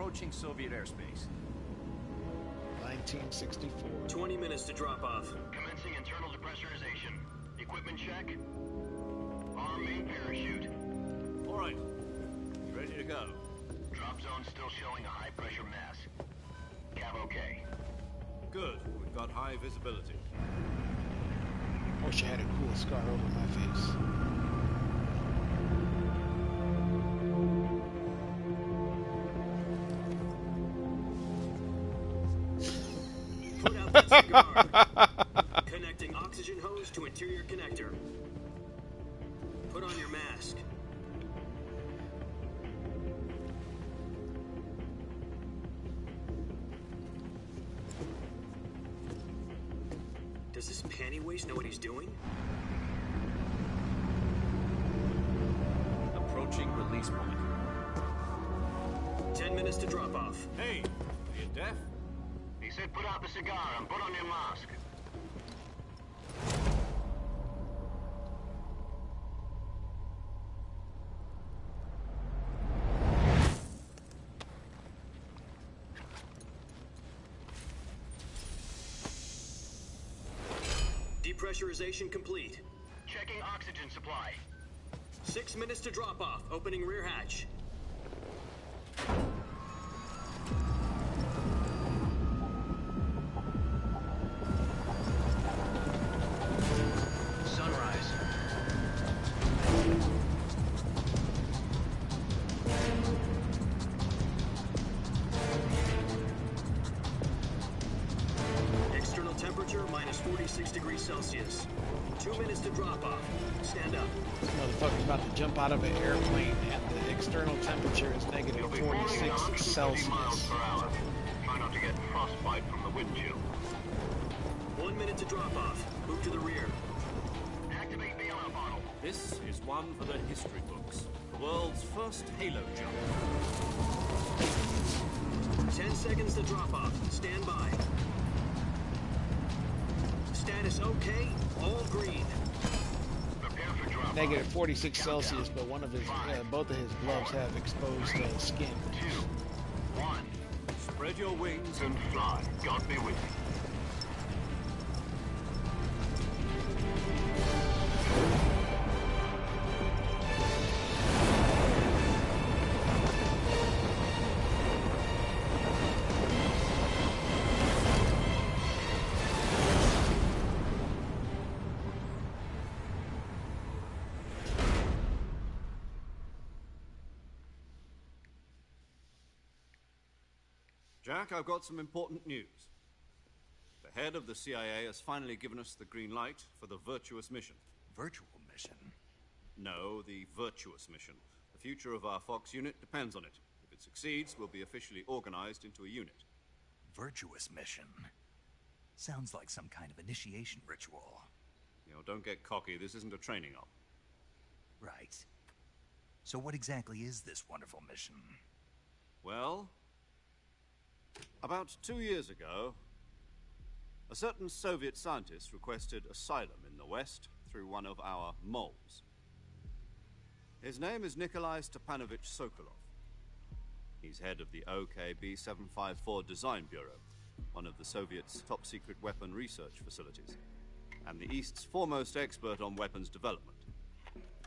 approaching Soviet airspace. 1964. 20 minutes to drop off. Commencing internal depressurization. Equipment check. Arm main parachute. All right. Ready to go. Drop zone still showing a high pressure mass. Cav okay. Good. We've got high visibility. Wish I had a cool scar over my face. Put out that cigar. Connecting oxygen hose to interior connector. Put on your mask. Does this panty waste know what he's doing? Approaching release point. 10 minutes to drop off. Hey, are you deaf? He said put out the cigar and put on your mask. Depressurization complete. Checking oxygen supply. 6 minutes to drop off. Opening rear hatch. Sunrise. External temperature minus 46 degrees Celsius. 2 minutes to drop off. Stand up. This motherfucker's about to jump out of an airplane and the external temperature is negative You'll be flying 46 at 130 Celsius. miles per hour. Try not to get frostbite from the wind chill. 1 minute to drop off. Move to the rear. Activate bailout model. This is one for the history books. The world's first halo jump. 10 seconds to drop off. Stand by. Status okay. All green. Prepare for drop. Negative 46 Celsius, but one of his, both of his gloves have exposed skin. 2, 1, Spread your wings and fly. God be with you. Jack, I've got some important news. The head of the CIA has finally given us the green light for the Virtuous mission. Virtual mission? No, the Virtuous mission. The future of our Fox unit depends on it. If it succeeds, we'll be officially organized into a unit. Virtuous mission? Sounds like some kind of initiation ritual. You know, don't get cocky. This isn't a training op. Right. So what exactly is this wonderful mission? Well, about 2 years ago, a certain Soviet scientist requested asylum in the West through one of our moles. His name is Nikolai Stepanovich Sokolov. He's head of the OKB-754 Design Bureau, one of the Soviets' top-secret weapon research facilities, and the East's foremost expert on weapons development.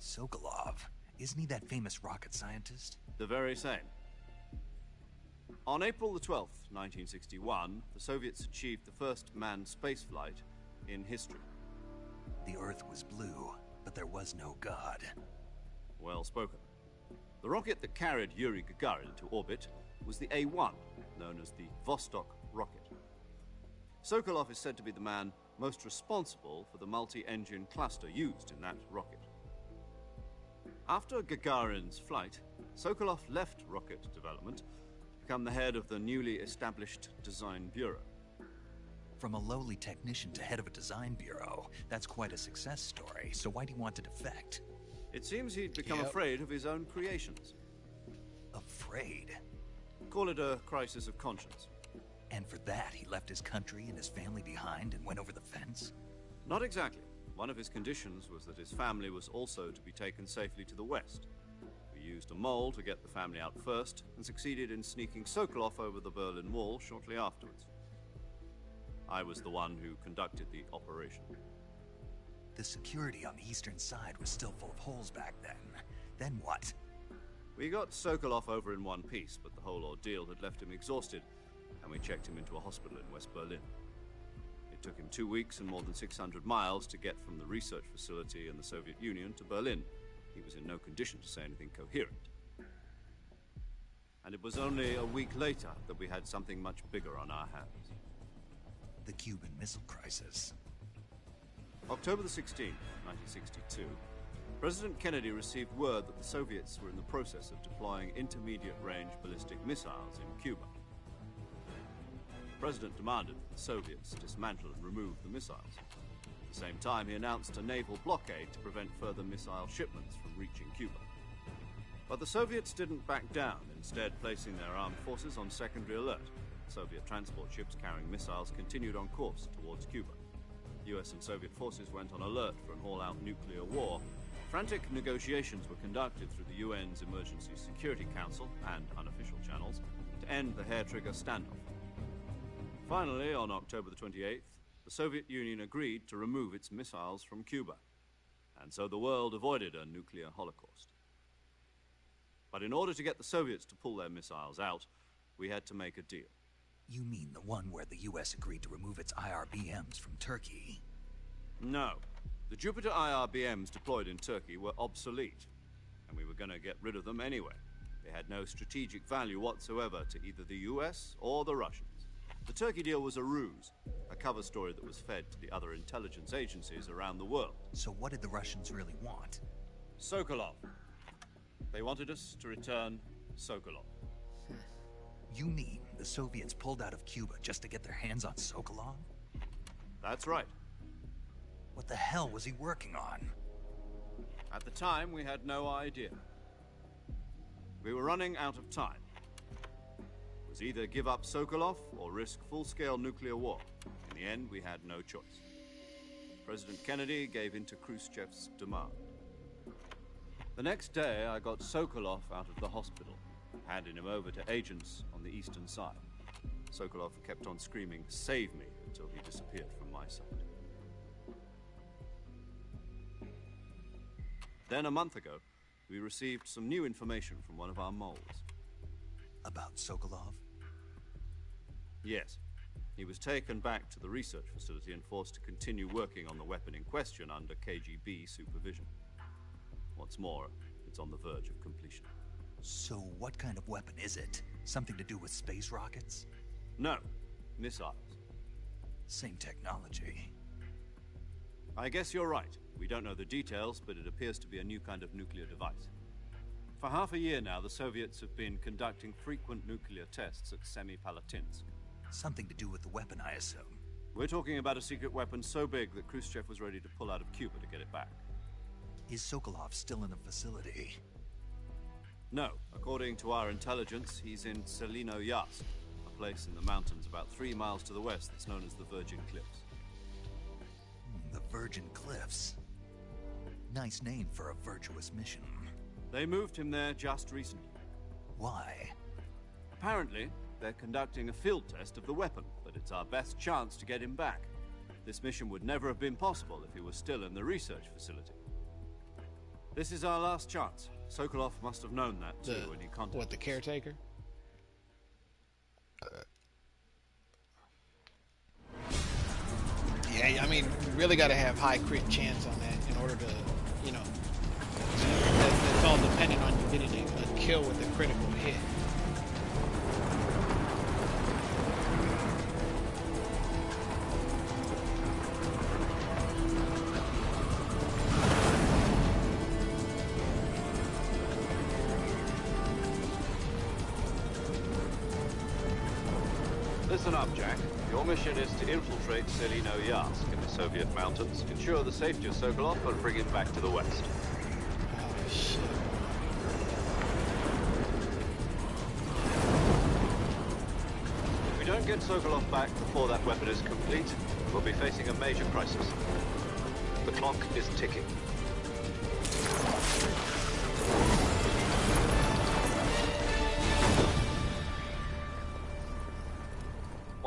Sokolov? Isn't he that famous rocket scientist? The very same. On April the 12th, 1961, the Soviets achieved the first manned spaceflight in history. The Earth was blue, but there was no God. Well spoken. The rocket that carried Yuri Gagarin into orbit was the A-1, known as the Vostok rocket. Sokolov is said to be the man most responsible for the multi-engine cluster used in that rocket. After Gagarin's flight, Sokolov left rocket development to become the head of the newly established Design Bureau. From a lowly technician to head of a design bureau, that's quite a success story, so why do you want to defect? It seems he'd become Yep. afraid of his own creations. Afraid? Call it a crisis of conscience. And for that, he left his country and his family behind and went over the fence? Not exactly. One of his conditions was that his family was also to be taken safely to the West. For used a mole to get the family out first and succeeded in sneaking Sokolov over the Berlin Wall shortly afterwards. I was the one who conducted the operation. The security on the eastern side was still full of holes back then. Then what? We got Sokolov over in one piece, but the whole ordeal had left him exhausted, and we checked him into a hospital in West Berlin. It took him 2 weeks and more than 600 miles to get from the research facility in the Soviet Union to Berlin. He was in no condition to say anything coherent. And it was only a week later that we had something much bigger on our hands. The Cuban Missile Crisis. October the 16th, 1962, President Kennedy received word that the Soviets were in the process of deploying intermediate-range ballistic missiles in Cuba. The President demanded that the Soviets dismantle and remove the missiles. At the same time, he announced a naval blockade to prevent further missile shipments from reaching Cuba. But the Soviets didn't back down, instead placing their armed forces on secondary alert. Soviet transport ships carrying missiles continued on course towards Cuba. US and Soviet forces went on alert for an all-out nuclear war. Frantic negotiations were conducted through the UN's Emergency Security Council and unofficial channels to end the hair-trigger standoff. Finally, on October the 28th, the Soviet Union agreed to remove its missiles from Cuba, and so the world avoided a nuclear holocaust. But in order to get the Soviets to pull their missiles out, we had to make a deal. You mean the one where the US agreed to remove its IRBMs from Turkey? No. The Jupiter IRBMs deployed in Turkey were obsolete, and we were going to get rid of them anyway. They had no strategic value whatsoever to either the US or the Russians. The Turkey deal was a ruse, a cover story that was fed to the other intelligence agencies around the world. So what did the Russians really want? Sokolov. They wanted us to return Sokolov. You mean the Soviets pulled out of Cuba just to get their hands on Sokolov? That's right. What the hell was he working on? At the time, we had no idea. We were running out of time. It was either give up Sokolov or risk full-scale nuclear war. In the end, we had no choice. President Kennedy gave in to Khrushchev's demand. The next day, I got Sokolov out of the hospital, handing him over to agents on the eastern side. Sokolov kept on screaming, "Save me," until he disappeared from my side. Then, a month ago, we received some new information from one of our moles. About Sokolov? Yes. He was taken back to the research facility and forced to continue working on the weapon in question under KGB supervision. What's more, it's on the verge of completion. So what kind of weapon is it? Something to do with space rockets? No. Missiles. Same technology. I guess you're right. We don't know the details, but it appears to be a new kind of nuclear device. For half a year now, the Soviets have been conducting frequent nuclear tests at Semipalatinsk. Something to do with the weapon, I assume. We're talking about a secret weapon so big that Khrushchev was ready to pull out of Cuba to get it back. Is Sokolov still in the facility? No. According to our intelligence, he's in Selino-Yarsk, a place in the mountains about 3 miles to the west that's known as the Virgin Cliffs. The Virgin Cliffs. Nice name for a virtuous mission. They moved him there just recently. Why? Apparently, they're conducting a field test of the weapon, but it's our best chance to get him back. This mission would never have been possible if he was still in the research facility. This is our last chance. Sokolov must have known that too when he contacted What, the caretaker? Yeah, I mean, you really got to have high crit chance on that in order to, you know, that's all dependent on you getting a kill with a critical hit. Listen up, Jack. Your mission is to infiltrate Selino-Yarsk in the Soviet mountains, ensure the safety of Sokolov, and bring him back to the west. Oh, shit. If we don't get Sokolov back before that weapon is complete, we'll be facing a major crisis. The clock is ticking.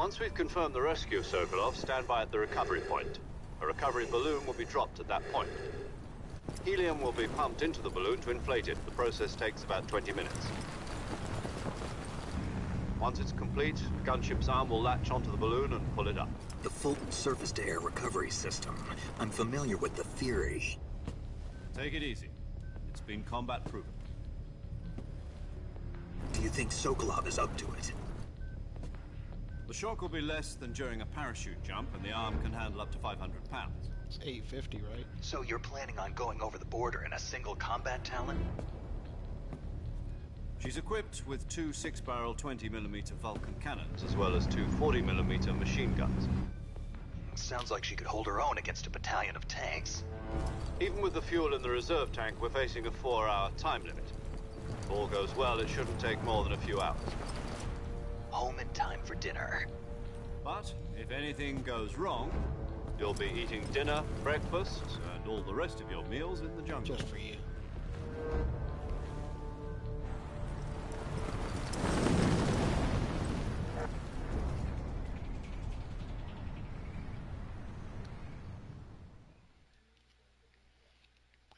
Once we've confirmed the rescue of Sokolov, stand by at the recovery point. A recovery balloon will be dropped at that point. Helium will be pumped into the balloon to inflate it. The process takes about 20 minutes. Once it's complete, the gunship's arm will latch onto the balloon and pull it up. The Fulton surface-to-air recovery system. I'm familiar with the theory. Take it easy. It's been combat-proven. Do you think Sokolov is up to it? The shock will be less than during a parachute jump, and the arm can handle up to 500 pounds. It's 850, right? So you're planning on going over the border in a single combat Talon? She's equipped with two 6-barrel 20mm Vulcan cannons, as well as two 40mm machine guns. Sounds like she could hold her own against a battalion of tanks. Even with the fuel in the reserve tank, we're facing a 4-hour time limit. If all goes well, it shouldn't take more than a few hours. Home in time for dinner. But if anything goes wrong, you'll be eating dinner, breakfast, and all the rest of your meals in the jungle. Just for you.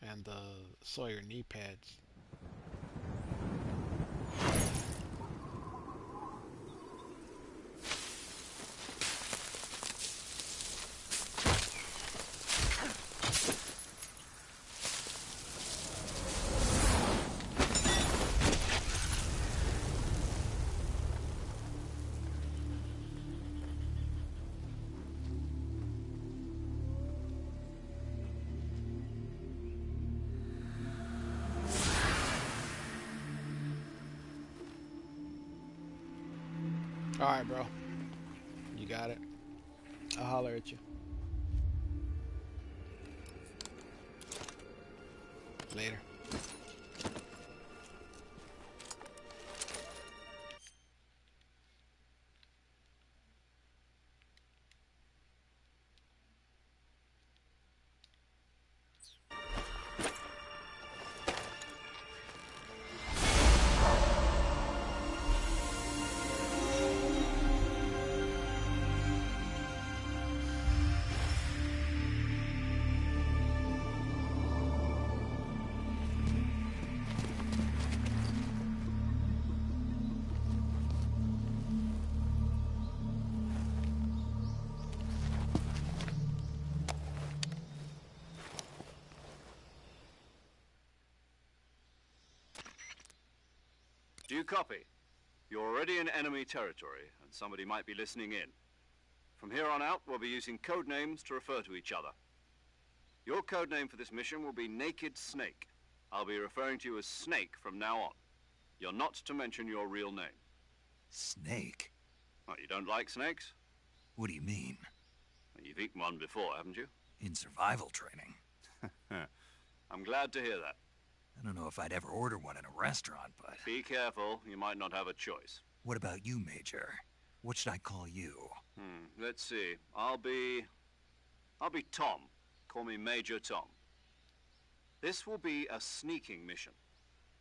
And the Sawyer knee pads. Alright, bro. You got it. I'll holler at you. Later. Do you copy? You're already in enemy territory, and somebody might be listening in. From here on out, we'll be using code names to refer to each other. Your code name for this mission will be Naked Snake. I'll be referring to you as Snake from now on. You're not to mention your real name. Snake? Well, you don't like snakes? What do you mean? Well, you've eaten one before, haven't you? In survival training. I'm glad to hear that. I don't know if I'd ever order one in a restaurant, but... Be careful, you might not have a choice. What about you, Major? What should I call you? Let's see. I'll be Tom. Call me Major Tom. This will be a sneaking mission.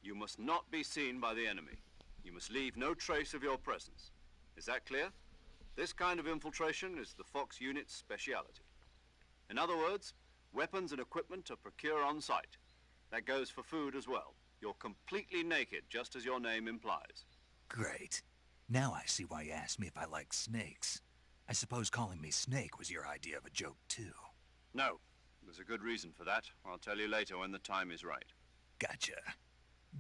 You must not be seen by the enemy. You must leave no trace of your presence. Is that clear? This kind of infiltration is the Fox unit's speciality. In other words, weapons and equipment are procured on site. That goes for food as well. You're completely naked, just as your name implies. Great. Now I see why you asked me if I like snakes. I suppose calling me Snake was your idea of a joke, too. No. There's a good reason for that. I'll tell you later when the time is right. Gotcha.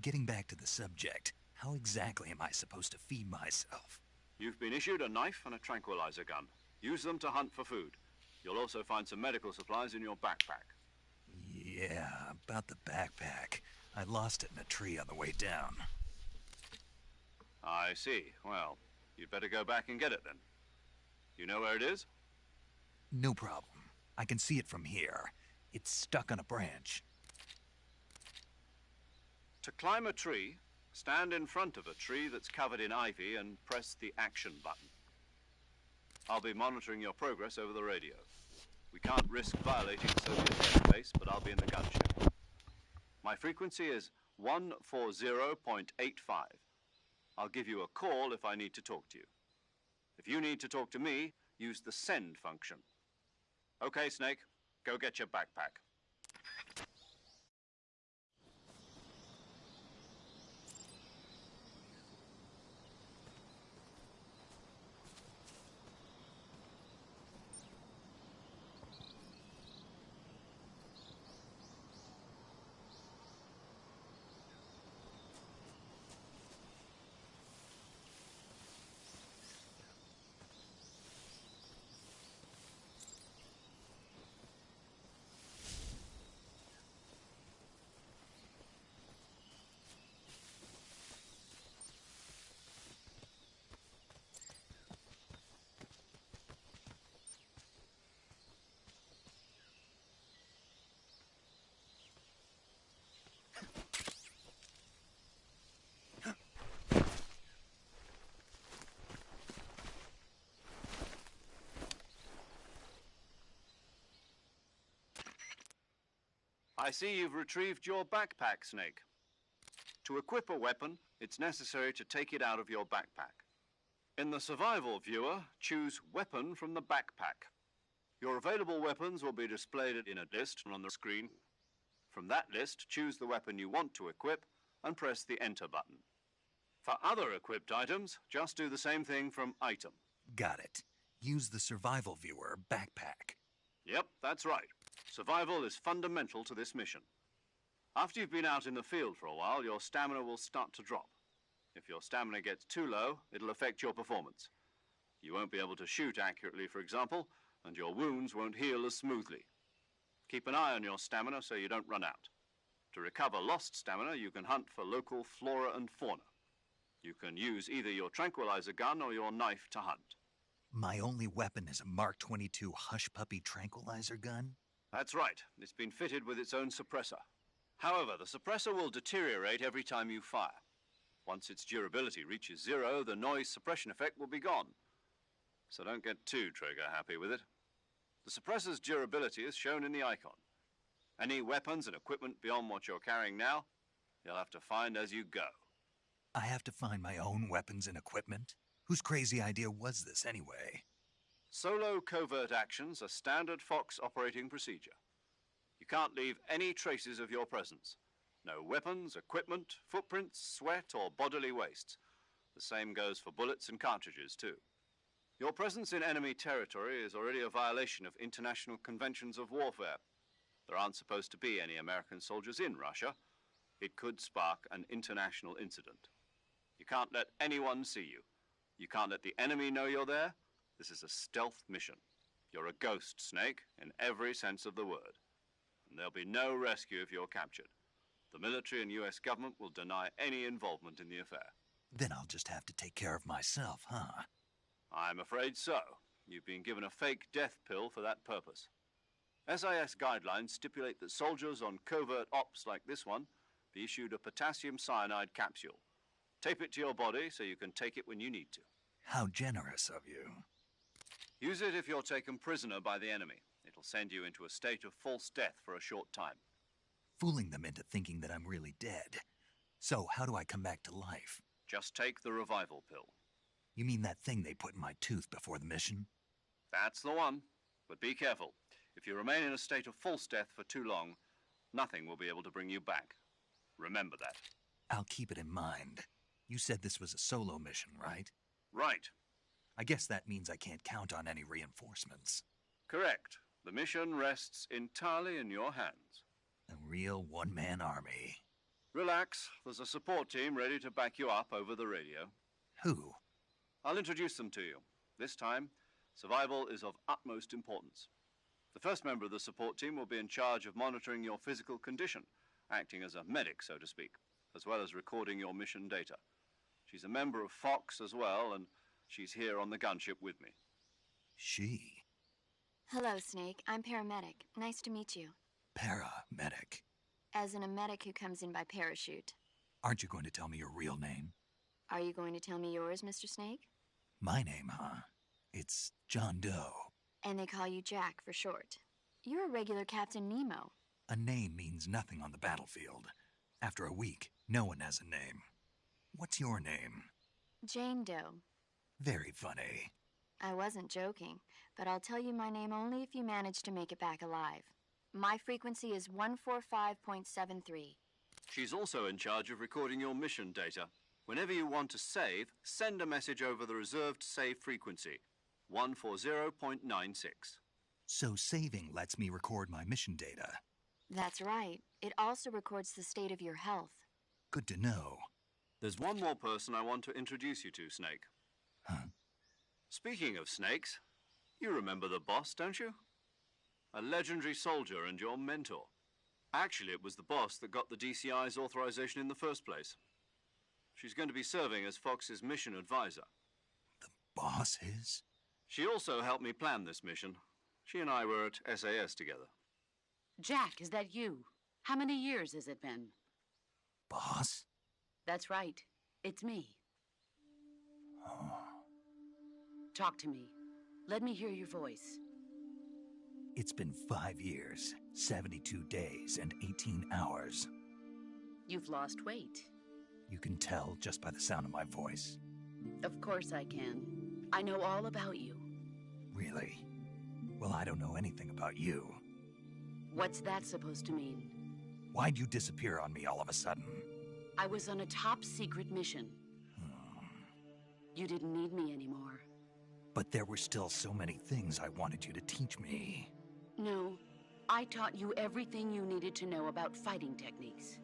Getting back to the subject, how exactly am I supposed to feed myself? You've been issued a knife and a tranquilizer gun. Use them to hunt for food. You'll also find some medical supplies in your backpack. Yeah, about the backpack. I lost it in a tree on the way down. I see. Well, you'd better go back and get it then. You know where it is? No problem. I can see it from here. It's stuck on a branch. To climb a tree, stand in front of a tree that's covered in ivy and press the action button. I'll be monitoring your progress over the radio. We can't risk violating Soviet airspace, but I'll be in the gunship. My frequency is 140.85. I'll give you a call if I need to talk to you. If you need to talk to me, use the send function. Okay, Snake, go get your backpack. I see you've retrieved your backpack, Snake. To equip a weapon, it's necessary to take it out of your backpack. In the survival viewer, choose Weapon from the backpack. Your available weapons will be displayed in a list on the screen. From that list, choose the weapon you want to equip and press the Enter button. For other equipped items, just do the same thing from Item. Got it. Use the survival viewer backpack. Yep, that's right. Survival is fundamental to this mission. After you've been out in the field for a while, your stamina will start to drop. If your stamina gets too low, it'll affect your performance. You won't be able to shoot accurately, for example, and your wounds won't heal as smoothly. Keep an eye on your stamina so you don't run out. To recover lost stamina, you can hunt for local flora and fauna. You can use either your tranquilizer gun or your knife to hunt. My only weapon is a Mark 22 Hush Puppy tranquilizer gun? That's right. It's been fitted with its own suppressor. However, the suppressor will deteriorate every time you fire. Once its durability reaches 0, the noise suppression effect will be gone. So don't get too trigger-happy with it. The suppressor's durability is shown in the icon. Any weapons and equipment beyond what you're carrying now, you'll have to find as you go. I have to find my own weapons and equipment? Whose crazy idea was this, anyway? Solo covert actions are standard Fox operating procedure. You can't leave any traces of your presence. No weapons, equipment, footprints, sweat, or bodily wastes. The same goes for bullets and cartridges, too. Your presence in enemy territory is already a violation of international conventions of warfare. There aren't supposed to be any American soldiers in Russia. It could spark an international incident. You can't let anyone see you. You can't let the enemy know you're there. This is a stealth mission. You're a ghost, Snake, in every sense of the word. And there'll be no rescue if you're captured. The military and US government will deny any involvement in the affair. Then I'll just have to take care of myself, huh? I'm afraid so. You've been given a fake death pill for that purpose. SIS guidelines stipulate that soldiers on covert ops like this one be issued a potassium cyanide capsule. Tape it to your body so you can take it when you need to. How generous of you. Use it if you're taken prisoner by the enemy. It'll send you into a state of false death for a short time. Fooling them into thinking that I'm really dead. So, how do I come back to life? Just take the revival pill. You mean that thing they put in my tooth before the mission? That's the one. But be careful. If you remain in a state of false death for too long, nothing will be able to bring you back. Remember that. I'll keep it in mind. You said this was a solo mission, right? Right. I guess that means I can't count on any reinforcements. Correct. The mission rests entirely in your hands. A real one-man army. Relax. There's a support team ready to back you up over the radio. Who? I'll introduce them to you. This time, survival is of utmost importance. The first member of the support team will be in charge of monitoring your physical condition, acting as a medic, so to speak, as well as recording your mission data. She's a member of Fox as well, and she's here on the gunship with me. She? Hello, Snake. I'm paramedic. Nice to meet you. Paramedic. As in a medic who comes in by parachute. Aren't you going to tell me your real name? Are you going to tell me yours, Mr. Snake? My name, huh? It's John Doe. And they call you Jack for short. You're a regular Captain Nemo. A name means nothing on the battlefield. After a week, no one has a name. What's your name? Jane Doe. Very funny. I wasn't joking, but I'll tell you my name only if you manage to make it back alive. My frequency is 145.73. She's also in charge of recording your mission data. Whenever you want to save, send a message over the reserved save frequency, 140.96. So saving lets me record my mission data. That's right. It also records the state of your health. Good to know. There's one more person I want to introduce you to, Snake. Huh? Speaking of snakes, you remember the boss, don't you? A legendary soldier and your mentor. Actually, it was the boss that got the DCI's authorization in the first place. She's going to be serving as Fox's mission advisor. The boss is? She also helped me plan this mission. She and I were at SAS together. Jack, is that you? How many years has it been? Boss? That's right. It's me. Oh. Talk to me. Let me hear your voice. It's been 5 years, 72 days, and 18 hours. You've lost weight. You can tell just by the sound of my voice. Of course I can. I know all about you. Really? Well, I don't know anything about you. What's that supposed to mean? Why'd you disappear on me all of a sudden? I was on a top-secret mission. You didn't need me anymore. But there were still so many things I wanted you to teach me. No, I taught you everything you needed to know about fighting techniques.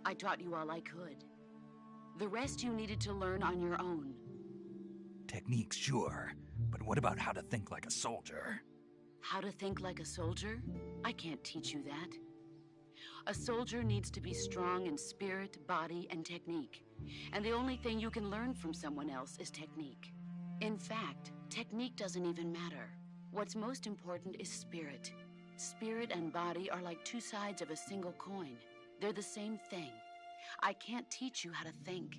I taught you all I could. The rest you needed to learn on your own. Techniques, sure. But what about how to think like a soldier? How to think like a soldier? I can't teach you that. A soldier needs to be strong in spirit, body, and technique. And the only thing you can learn from someone else is technique. In fact, technique doesn't even matter. What's most important is spirit. Spirit and body are like two sides of a single coin. They're the same thing. I can't teach you how to think.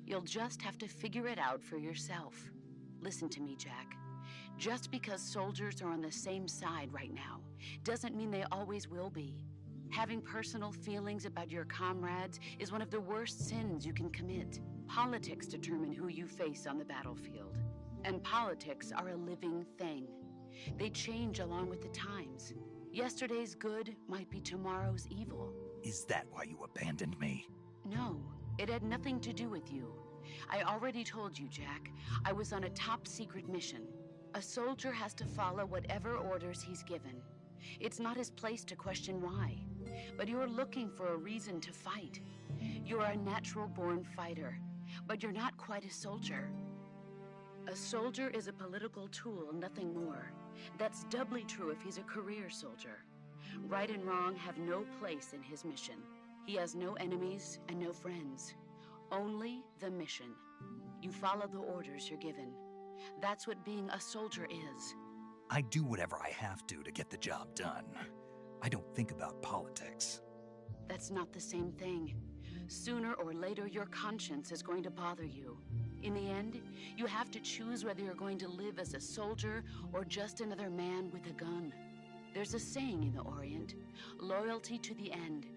You'll just have to figure it out for yourself. Listen to me, Jack. Just because soldiers are on the same side right now doesn't mean they always will be. Having personal feelings about your comrades is one of the worst sins you can commit. Politics determine who you face on the battlefield. And politics are a living thing. They change along with the times. Yesterday's good might be tomorrow's evil. Is that why you abandoned me? No, it had nothing to do with you. I already told you, Jack. I was on a top-secret mission. A soldier has to follow whatever orders he's given. It's not his place to question why. But you're looking for a reason to fight. You're a natural-born fighter, but you're not quite a soldier. A soldier is a political tool, nothing more. That's doubly true if he's a career soldier. Right and wrong have no place in his mission. He has no enemies and no friends. Only the mission. You follow the orders you're given. That's what being a soldier is. I do whatever I have to get the job done. I don't think about politics. That's not the same thing. Sooner or later, your conscience is going to bother you. In the end, you have to choose whether you're going to live as a soldier or just another man with a gun. There's a saying in the Orient, loyalty to the end.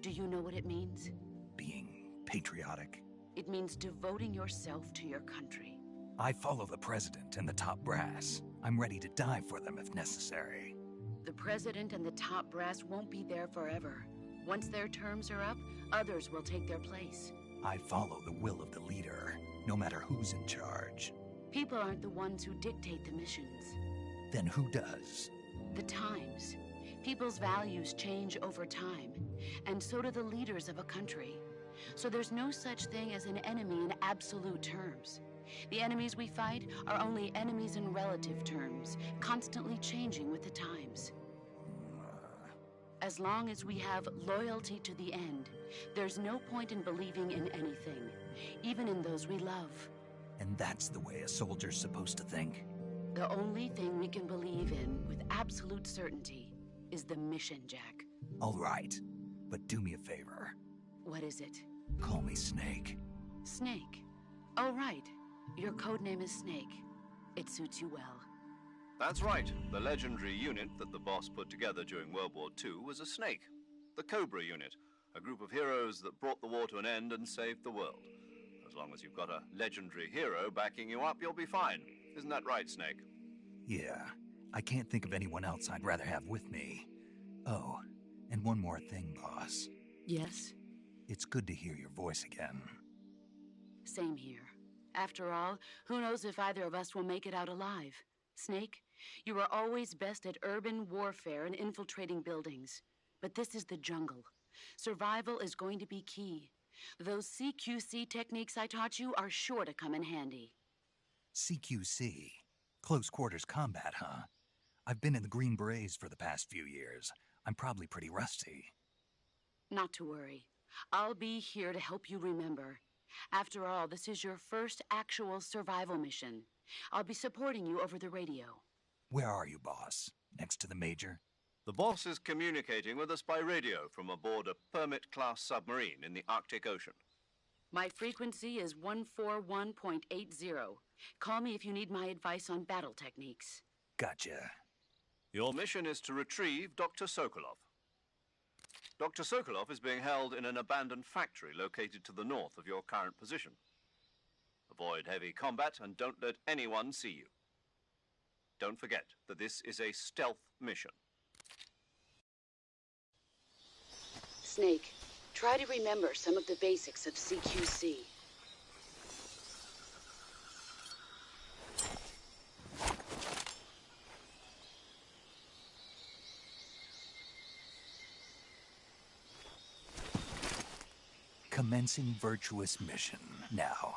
Do you know what it means? Being patriotic. It means devoting yourself to your country. I follow the president and the top brass. I'm ready to die for them if necessary. The president and the top brass won't be there forever. Once their terms are up, others will take their place. I follow the will of the leader, no matter who's in charge. People aren't the ones who dictate the missions. Then who does? The times. People's values change over time, and so do the leaders of a country. So there's no such thing as an enemy in absolute terms. The enemies we fight are only enemies in relative terms, constantly changing with the times. As long as we have loyalty to the end, there's no point in believing in anything, even in those we love. And that's the way a soldier's supposed to think? The only thing we can believe in with absolute certainty is the mission, Jack. All right, but do me a favor. What is it? Call me Snake. Snake. Oh, right. Your codename is Snake. It suits you well. That's right. The legendary unit that the boss put together during World War II was a snake. The Cobra unit, a group of heroes that brought the war to an end and saved the world. As long as you've got a legendary hero backing you up, you'll be fine. Isn't that right, Snake? Yeah, I can't think of anyone else I'd rather have with me. Oh, and one more thing, boss. Yes? It's good to hear your voice again. Same here. After all, who knows if either of us will make it out alive? Snake, you are always best at urban warfare and infiltrating buildings. But this is the jungle. Survival is going to be key. Those CQC techniques I taught you are sure to come in handy. CQC? Close quarters combat, huh? I've been in the Green Berets for the past few years. I'm probably pretty rusty. Not to worry. I'll be here to help you remember. After all, this is your first actual survival mission. I'll be supporting you over the radio. Where are you, boss? Next to the Major? The boss is communicating with us by radio from aboard a Permit-class submarine in the Arctic Ocean. My frequency is 141.80. Call me if you need my advice on battle techniques. Gotcha. Your mission is to retrieve Dr. Sokolov. Dr. Sokolov is being held in an abandoned factory located to the north of your current position. Avoid heavy combat and don't let anyone see you. Don't forget that this is a stealth mission. Snake, try to remember some of the basics of CQC. Commencing virtuous mission now.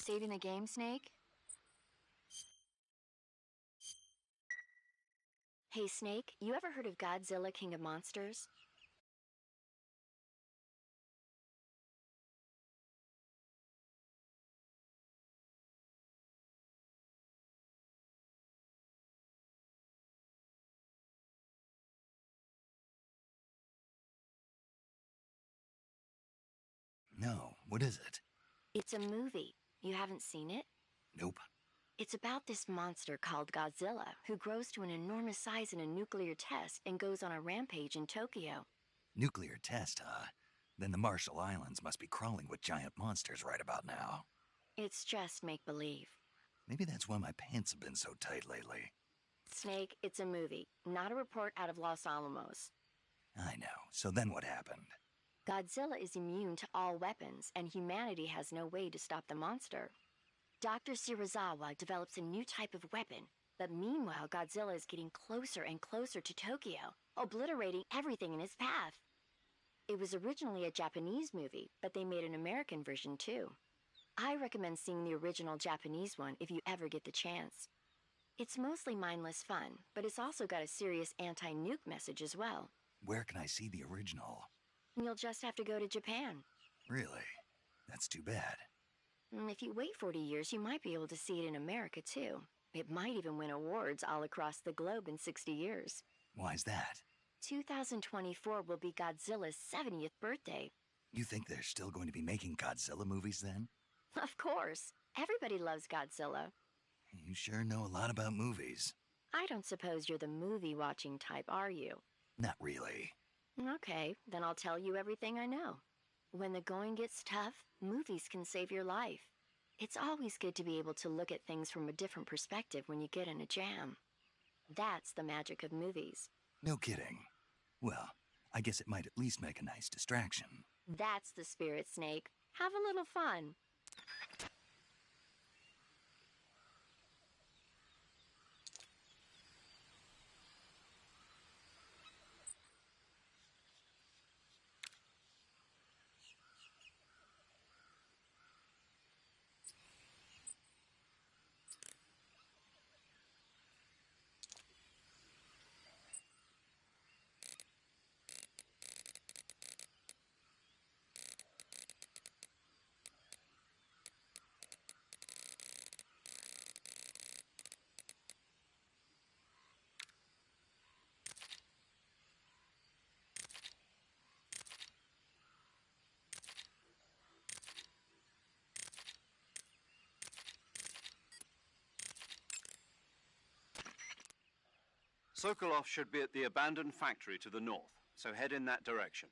Saving the game, Snake? Hey, Snake, you ever heard of Godzilla, King of Monsters? No, what is it? It's a movie. You haven't seen it? Nope. It's about this monster called Godzilla, who grows to an enormous size in a nuclear test and goes on a rampage in Tokyo. Nuclear test, huh? Then the Marshall Islands must be crawling with giant monsters right about now. It's just make-believe. Maybe that's why my pants have been so tight lately. Snake, it's a movie, not a report out of Los Alamos. I know. So then what happened? Godzilla is immune to all weapons, and humanity has no way to stop the monster. Dr. Shirazawa develops a new type of weapon, but meanwhile Godzilla is getting closer and closer to Tokyo, obliterating everything in his path. It was originally a Japanese movie, but they made an American version too. I recommend seeing the original Japanese one if you ever get the chance. It's mostly mindless fun, but it's also got a serious anti-nuke message as well. Where can I see the original? You'll just have to go to Japan. Really? That's too bad. If you wait 40 years, you might be able to see it in America too. It might even win awards all across the globe in 60 years. Why's that? 2024 will be Godzilla's 70th birthday. You think they're still going to be making Godzilla movies then? Of course. Everybody loves Godzilla. You sure know a lot about movies. I don't suppose you're the movie-watching type, are you? Not really. Okay, then I'll tell you everything I know. When the going gets tough, movies can save your life. It's always good to be able to look at things from a different perspective when you get in a jam. That's the magic of movies. No kidding. Well, I guess it might at least make a nice distraction. That's the spirit, Snake. Have a little fun. Sokolov should be at the abandoned factory to the north, so head in that direction.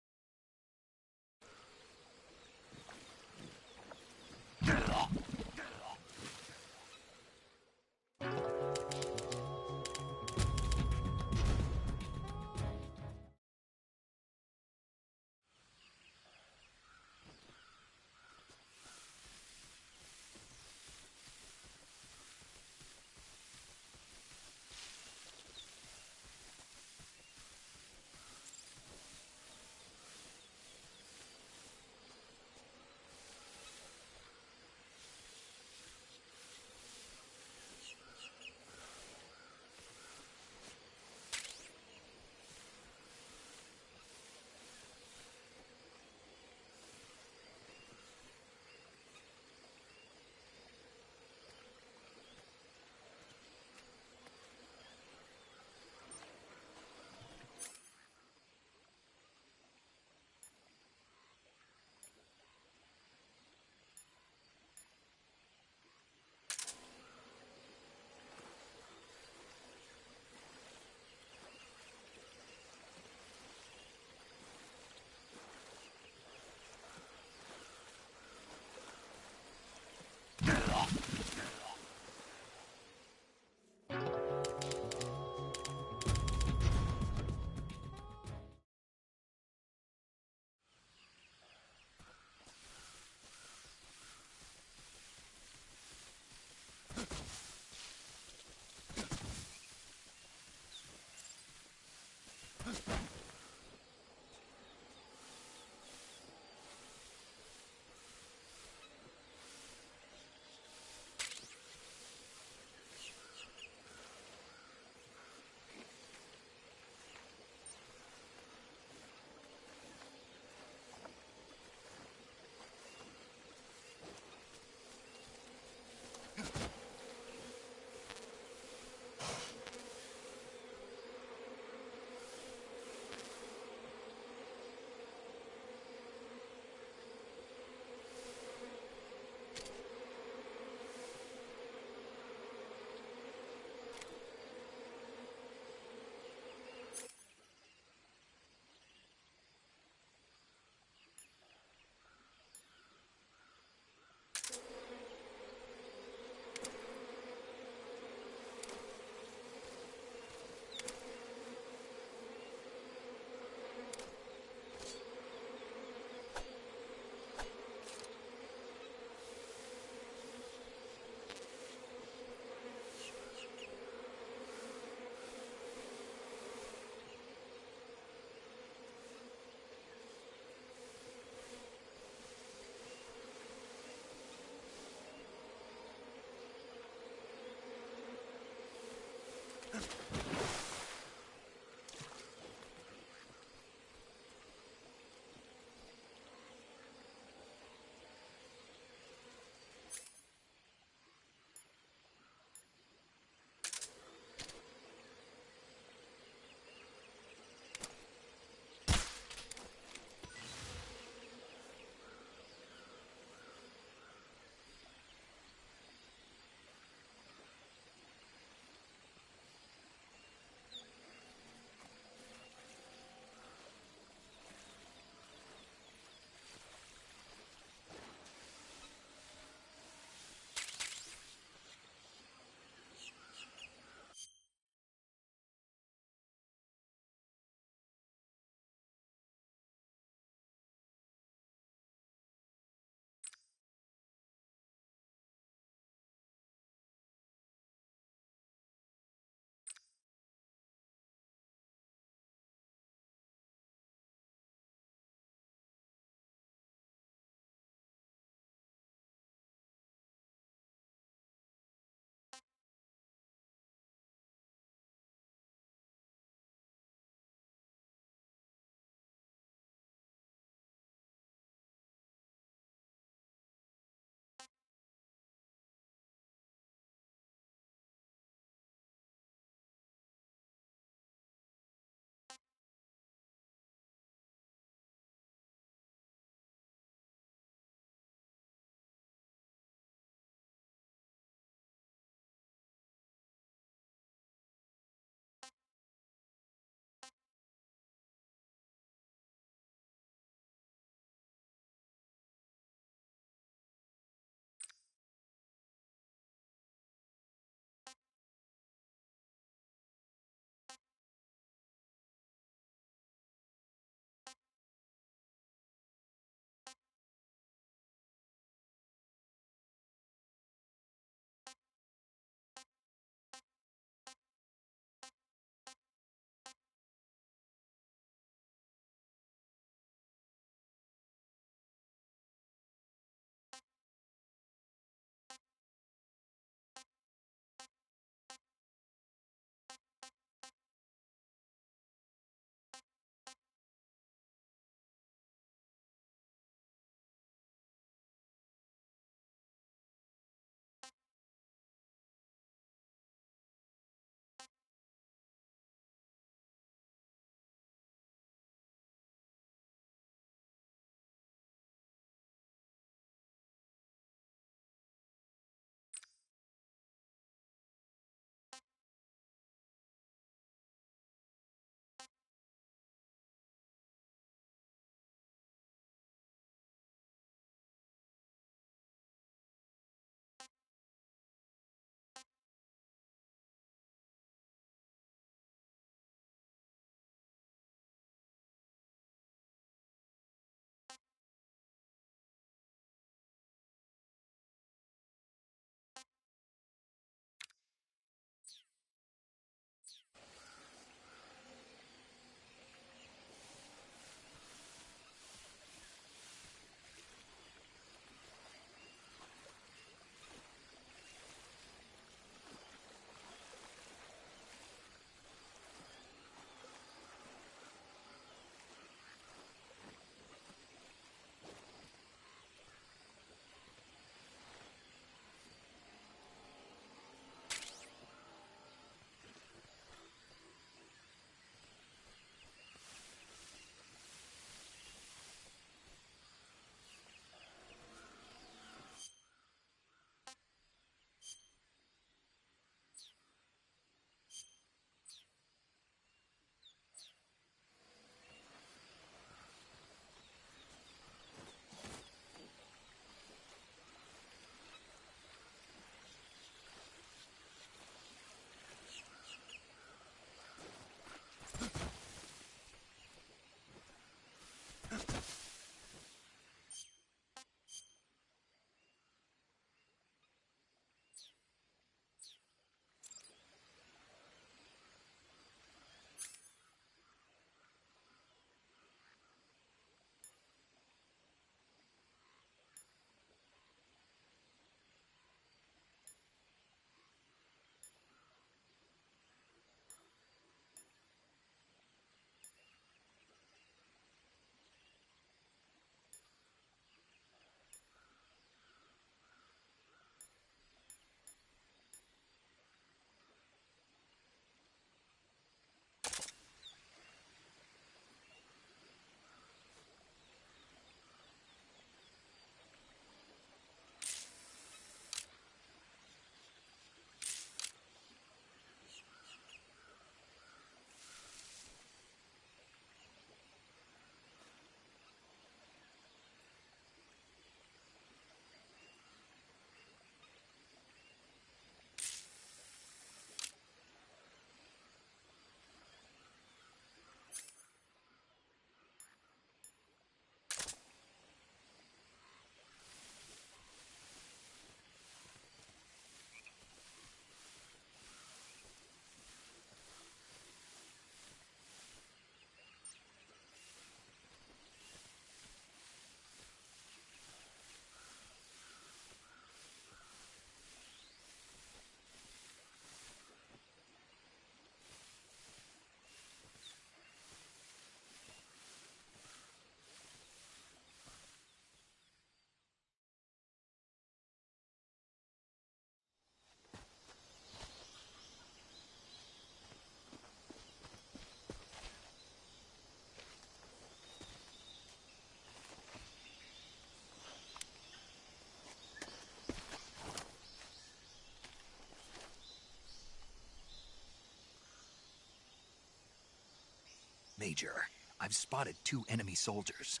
Major. I've spotted 2 enemy soldiers.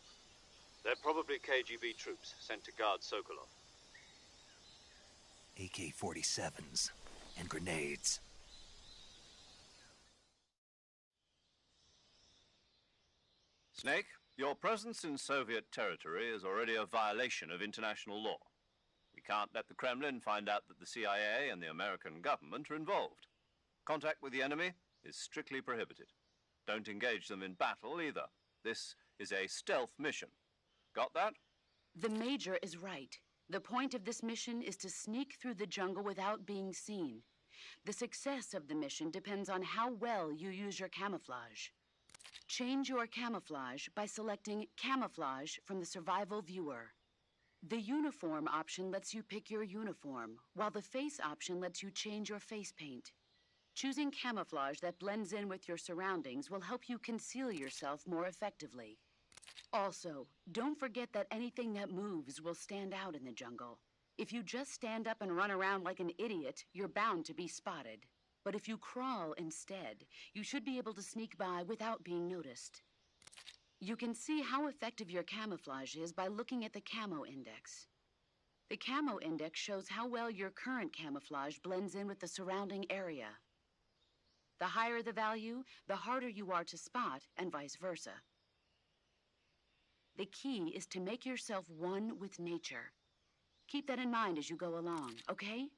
They're probably KGB troops sent to guard Sokolov. AK-47s and grenades. Snake, your presence in Soviet territory is already a violation of international law. We can't let the Kremlin find out that the CIA and the American government are involved. Contact with the enemy is strictly prohibited. Don't engage them in battle either. This is a stealth mission. Got that? The Major is right. The point of this mission is to sneak through the jungle without being seen. The success of the mission depends on how well you use your camouflage. Change your camouflage by selecting Camouflage from the Survival Viewer. The Uniform option lets you pick your uniform, while the Face option lets you change your face paint. Choosing camouflage that blends in with your surroundings will help you conceal yourself more effectively. Also, don't forget that anything that moves will stand out in the jungle. If you just stand up and run around like an idiot, you're bound to be spotted. But if you crawl instead, you should be able to sneak by without being noticed. You can see how effective your camouflage is by looking at the Camo Index. The Camo Index shows how well your current camouflage blends in with the surrounding area. The higher the value, the harder you are to spot, and vice versa. The key is to make yourself one with nature. Keep that in mind as you go along, okay?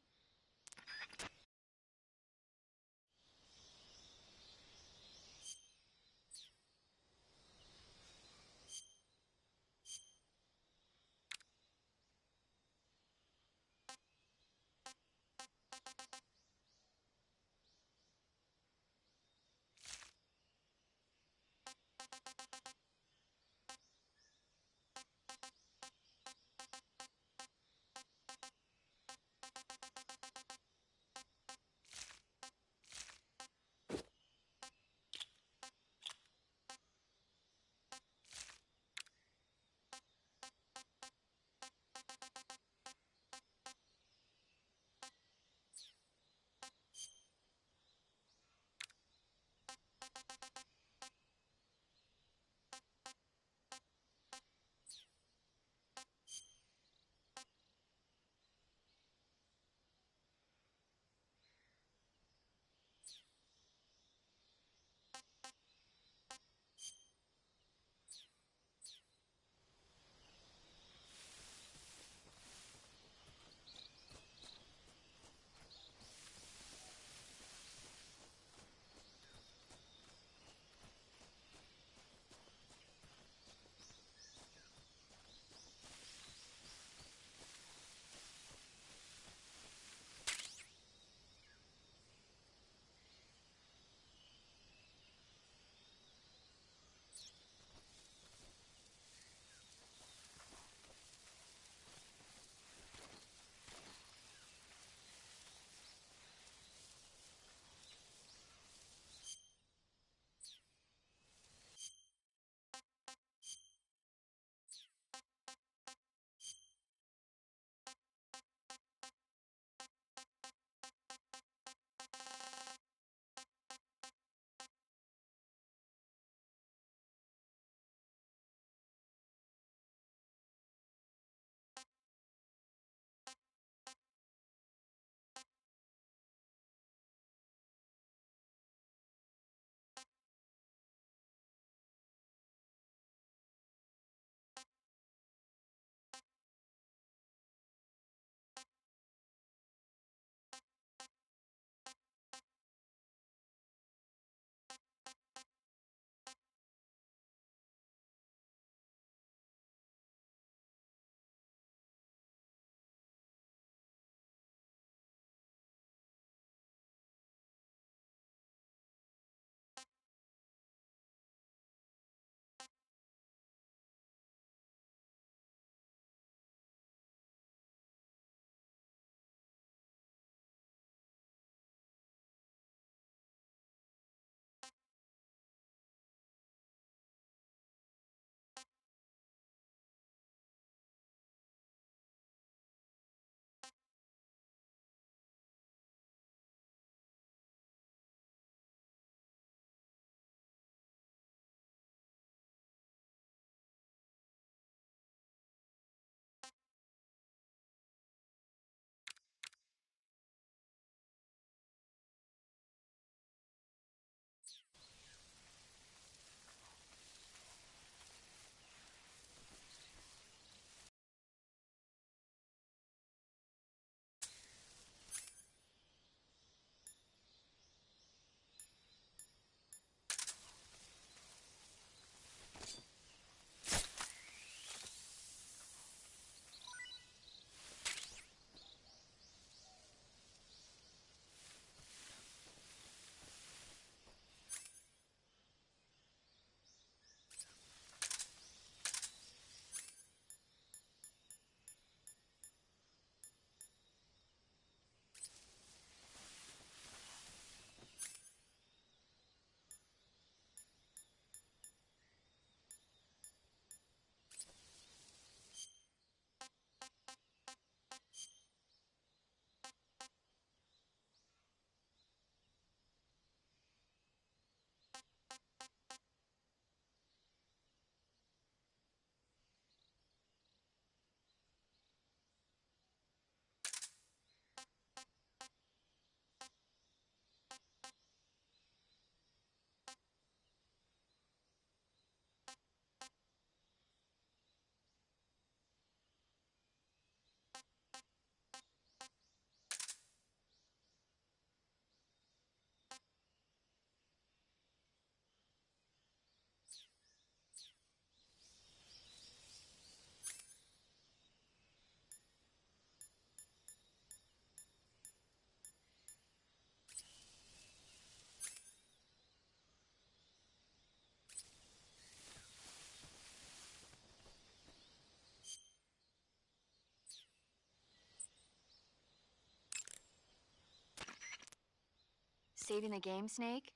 saving the game, Snake?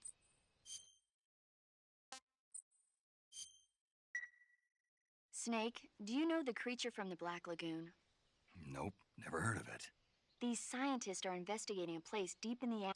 Snake, do you know the creature from the Black Lagoon? Nope, never heard of it. These scientists are investigating a place deep in the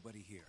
Nobody here.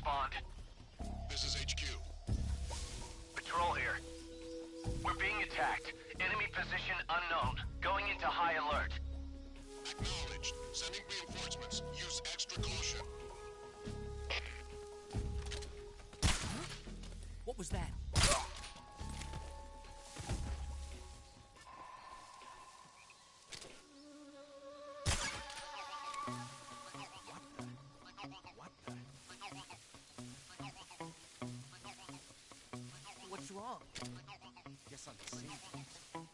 respond. This is HQ. Patrol here. We're being attacked. Enemy position unknown. Going into high alert. Acknowledged. Sending reinforcements. Use extra caution. What was that? What's wrong? Guess I'm safe.